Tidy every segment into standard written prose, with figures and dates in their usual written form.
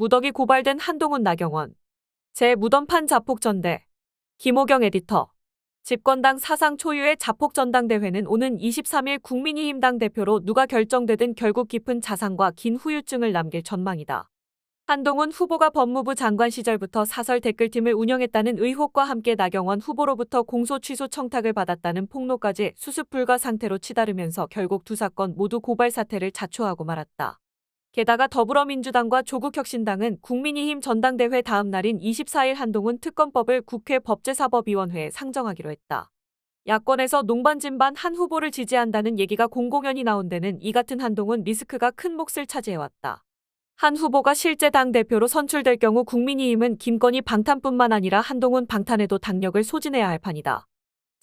무더기 고발된 한동훈 나경원. 제 무덤판 자폭 전대. 김호경 에디터. 집권당 사상 초유의 자폭 전당대회는 오는 23일 국민의힘 당대표로 누가 결정되든 결국 깊은 자상과 긴 후유증을 남길 전망이다. 한동훈 후보가 법무부 장관 시절부터 사설 댓글팀을 운영했다는 의혹과 함께 나경원 후보로부터 공소 취소 청탁을 받았다는 폭로까지 수습 불가 상태로 치달으면서 결국 두 사건 모두 고발 사태를 자초하고 말았다. 게다가 더불어민주당과 조국혁신당은 국민의힘 전당대회 다음 날인 24일 한동훈 특검법을 국회 법제사법위원회에 상정하기로 했다. 야권에서 농반진반 한 후보를 지지한다는 얘기가 공공연히 나온 데는 이 같은 한동훈 리스크가 큰 몫을 차지해왔다. 한 후보가 실제 당대표로 선출될 경우 국민의힘은 김건희 방탄뿐만 아니라 한동훈 방탄에도 당력을 소진해야 할 판이다.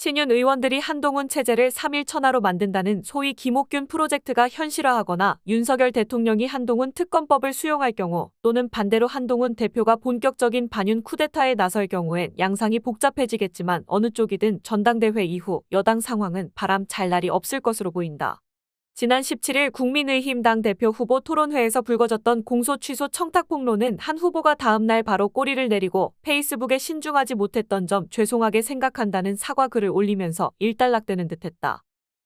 친윤 의원들이 한동훈 체제를 3일 천하로 만든다는 소위 김옥균 프로젝트가 현실화하거나 윤석열 대통령이 한동훈 특검법을 수용할 경우 또는 반대로 한동훈 대표가 본격적인 반윤 쿠데타에 나설 경우엔 양상이 복잡해지겠지만 어느 쪽이든 전당대회 이후 여당 상황은 바람 잘 날이 없을 것으로 보인다. 지난 17일 국민의힘 당대표 후보 토론회에서 불거졌던 공소 취소 청탁 폭로는 한 후보가 다음 날 바로 꼬리를 내리고 페이스북에 신중하지 못했던 점 죄송하게 생각한다는 사과 글을 올리면서 일단락되는 듯했다.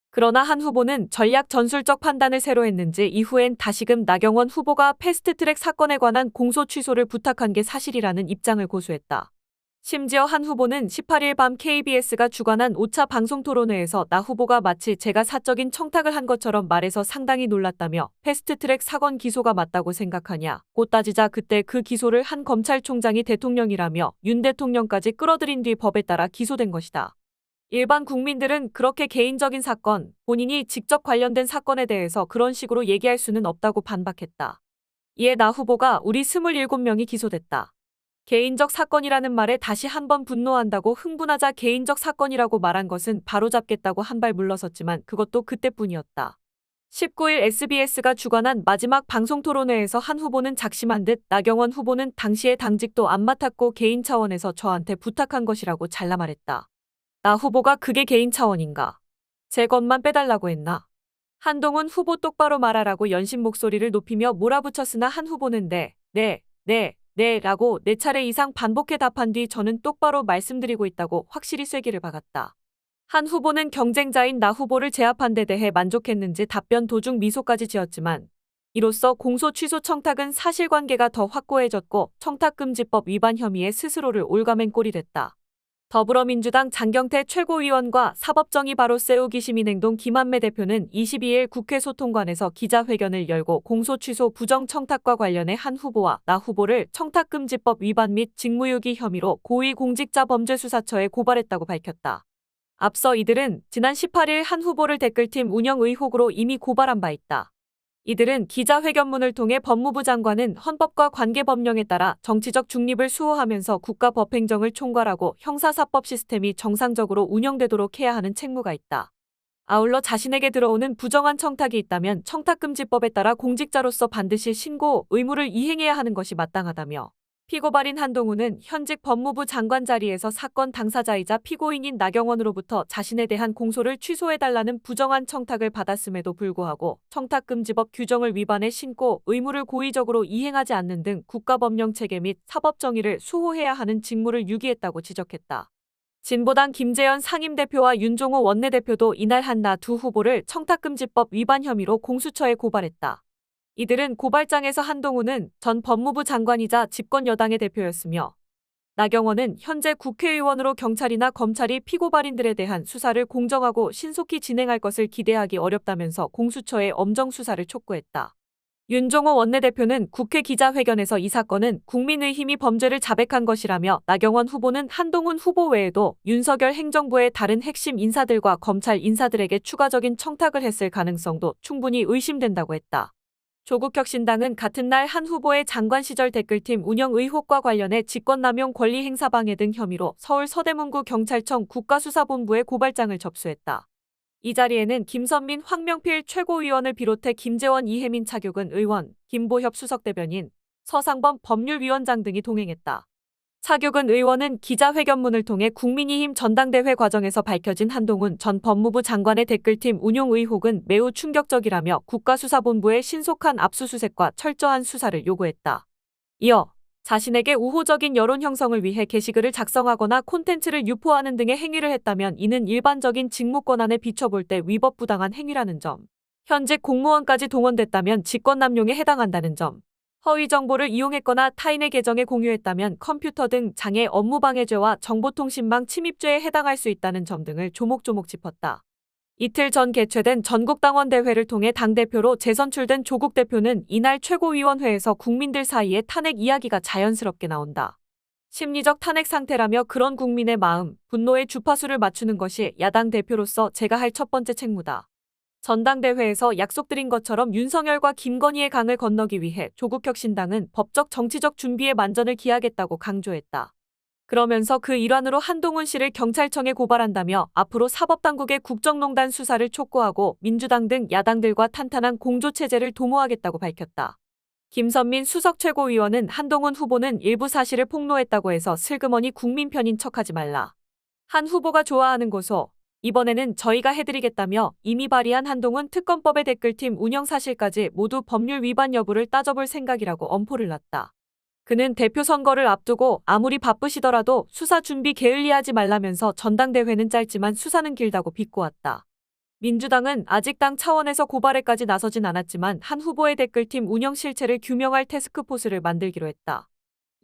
그러나 한 후보는 전략 전술적 판단을 새로 했는지 이후엔 다시금 나경원 후보가 패스트트랙 사건에 관한 공소 취소를 부탁한 게 사실이라는 입장을 고수했다. 심지어 한 후보는 18일 밤 KBS가 주관한 5차 방송토론회에서 나 후보가 마치 제가 사적인 청탁을 한 것처럼 말해서 상당히 놀랐다며 패스트트랙 사건 기소가 맞다고 생각하냐 고 따지자 그때 그 기소를 한 검찰총장이 대통령이라며 윤 대통령까지 끌어들인 뒤 법에 따라 기소된 것이다. 일반 국민들은 그렇게 개인적인 사건, 본인이 직접 관련된 사건에 대해서 그런 식으로 얘기할 수는 없다고 반박했다. 이에 나 후보가 우리 27명이 기소됐다. 개인적 사건이라는 말에 다시 한번 분노한다고 흥분하자 개인적 사건이라고 말한 것은 바로잡겠다고 한 발 물러섰지만 그것도 그때뿐이었다. 19일 SBS가 주관한 마지막 방송토론회에서 한 후보는 작심한 듯 나경원 후보는 당시에 당직도 안 맡았고 개인 차원에서 저한테 부탁한 것이라고 잘라 말했다. 나 후보가 그게 개인 차원인가? 제 것만 빼달라고 했나? 한동훈 후보 똑바로 말하라고 연신 목소리를 높이며 몰아붙였으나 한 후보는 네 라고 4차례 이상 반복해 답한 뒤 저는 똑바로 말씀드리고 있다고 확실히 쐐기를 박았다. 한 후보는 경쟁자인 나 후보를 제압한 데 대해 만족했는지 답변 도중 미소까지 지었지만 이로써 공소 취소 청탁은 사실관계가 더 확고해졌고 청탁금지법 위반 혐의에 스스로를 올가맨 꼴이 됐다. 더불어민주당 장경태 최고위원과 사법정의 바로 세우기 시민행동 김한매 대표는 22일 국회 소통관에서 기자회견을 열고 공소 취소 부정 청탁과 관련해 한 후보와 나 후보를 청탁금지법 위반 및 직무유기 혐의로 고위공직자범죄수사처에 고발했다고 밝혔다. 앞서 이들은 지난 18일 한 후보를 댓글팀 운영 의혹으로 이미 고발한 바 있다. 이들은 기자회견문을 통해 법무부 장관은 헌법과 관계법령에 따라 정치적 중립을 수호하면서 국가법행정을 총괄하고 형사사법 시스템이 정상적으로 운영되도록 해야 하는 책무가 있다. 아울러 자신에게 들어오는 부정한 청탁이 있다면 청탁금지법에 따라 공직자로서 반드시 신고 의무를 이행해야 하는 것이 마땅하다며 피고발인 한동훈은 현직 법무부 장관 자리에서 사건 당사자이자 피고인인 나경원으로부터 자신에 대한 공소를 취소해달라는 부정한 청탁을 받았음에도 불구하고 청탁금지법 규정을 위반해 신고 의무를 고의적으로 이행하지 않는 등 국가법령 체계 및 사법정의를 수호해야 하는 직무를 유기했다고 지적했다. 진보당 김재현 상임대표와 윤종호 원내대표도 이날 한 나 두 후보를 청탁금지법 위반 혐의로 공수처에 고발했다. 이들은 고발장에서 한동훈은 전 법무부 장관이자 집권 여당의 대표였으며 나경원은 현재 국회의원으로 경찰이나 검찰이 피고발인들에 대한 수사를 공정하고 신속히 진행할 것을 기대하기 어렵다면서 공수처에 엄정 수사를 촉구했다. 윤종호 원내대표는 국회 기자회견에서 이 사건은 국민의힘이 범죄를 자백한 것이라며 나경원 후보는 한동훈 후보 외에도 윤석열 행정부의 다른 핵심 인사들과 검찰 인사들에게 추가적인 청탁을 했을 가능성도 충분히 의심된다고 했다. 조국혁신당은 같은 날 한 후보의 장관 시절 댓글팀 운영 의혹과 관련해 직권남용 권리행사방해 등 혐의로 서울 서대문구 경찰청 국가수사본부에 고발장을 접수했다. 이 자리에는 김선민 황명필 최고위원을 비롯해 김재원 이혜민 차규근 의원, 김보협 수석대변인, 서상범 법률위원장 등이 동행했다. 차규근 의원은 기자회견문을 통해 국민의힘 전당대회 과정에서 밝혀진 한동훈 전 법무부 장관의 댓글팀 운용 의혹은 매우 충격적이라며 국가수사본부의 신속한 압수수색과 철저한 수사를 요구했다. 이어 자신에게 우호적인 여론 형성을 위해 게시글을 작성하거나 콘텐츠를 유포하는 등의 행위를 했다면 이는 일반적인 직무 권한에 비춰볼 때 위법부당한 행위라는 점. 현직 공무원까지 동원됐다면 직권남용에 해당한다는 점. 허위 정보를 이용했거나 타인의 계정에 공유했다면 컴퓨터 등 장애 업무방해죄와 정보통신망 침입죄에 해당할 수 있다는 점 등을 조목조목 짚었다. 이틀 전 개최된 전국당원대회를 통해 당대표로 재선출된 조국 대표는 이날 최고위원회에서 국민들 사이에 탄핵 이야기가 자연스럽게 나온다. 심리적 탄핵 상태라며 그런 국민의 마음, 분노의 주파수를 맞추는 것이 야당 대표로서 제가 할 첫 번째 책무다. 전당대회에서 약속드린 것처럼 윤석열과 김건희의 강을 건너기 위해 조국혁신당은 법적 정치적 준비에 만전을 기하겠다고 강조했다. 그러면서 그 일환으로 한동훈 씨를 경찰청에 고발한다며 앞으로 사법당국의 국정농단 수사를 촉구하고 민주당 등 야당들과 탄탄한 공조체제를 도모하겠다고 밝혔다. 김선민 수석 최고위원은 한동훈 후보는 일부 사실을 폭로했다고 해서 슬그머니 국민 편인 척하지 말라. 한 후보가 좋아하는 고소. 이번에는 저희가 해드리겠다며 이미 발의한 한동훈 특검법의 댓글팀 운영 사실까지 모두 법률 위반 여부를 따져볼 생각이라고 엄포를 놨다. 그는 대표 선거를 앞두고 아무리 바쁘시더라도 수사 준비 게을리하지 말라면서 전당대회는 짧지만 수사는 길다고 비꼬았다. 민주당은 아직 당 차원에서 고발에까지 나서진 않았지만 한 후보의 댓글팀 운영 실체를 규명할 태스크포스를 만들기로 했다.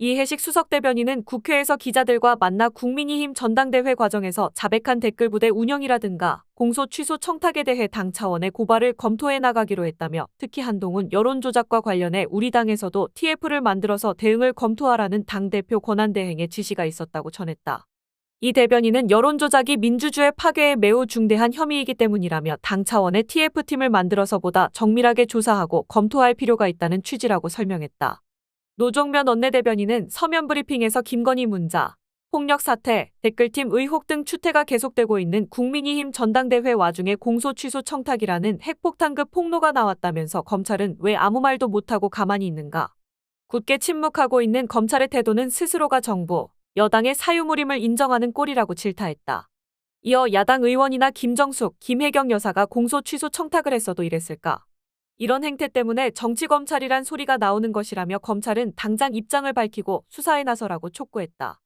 이해식 수석 대변인은 국회에서 기자들과 만나 국민의힘 전당대회 과정에서 자백한 댓글 부대 운영이라든가 공소 취소 청탁에 대해 당 차원의 고발을 검토해 나가기로 했다며 특히 한동훈 여론 조작과 관련해 우리 당에서도 TF를 만들어서 대응을 검토하라는 당대표 권한대행의 지시가 있었다고 전했다. 이 대변인은 여론 조작이 민주주의 파괴에 매우 중대한 혐의이기 때문이라며 당 차원의 TF팀을 만들어서보다 정밀하게 조사하고 검토할 필요가 있다는 취지라고 설명했다. 노종면 원내대변인은 서면 브리핑에서 김건희 문자, 폭력 사태, 댓글팀 의혹 등 추태가 계속되고 있는 국민의힘 전당대회 와중에 공소 취소 청탁이라는 핵폭탄급 폭로가 나왔다면서 검찰은 왜 아무 말도 못하고 가만히 있는가? 굳게 침묵하고 있는 검찰의 태도는 스스로가 정부, 여당의 사유물임을 인정하는 꼴이라고 질타했다. 이어 야당 의원이나 김정숙, 김혜경 여사가 공소 취소 청탁을 했어도 이랬을까? 이런 행태 때문에 정치검찰이란 소리가 나오는 것이라며 검찰은 당장 입장을 밝히고 수사에 나서라고 촉구했다.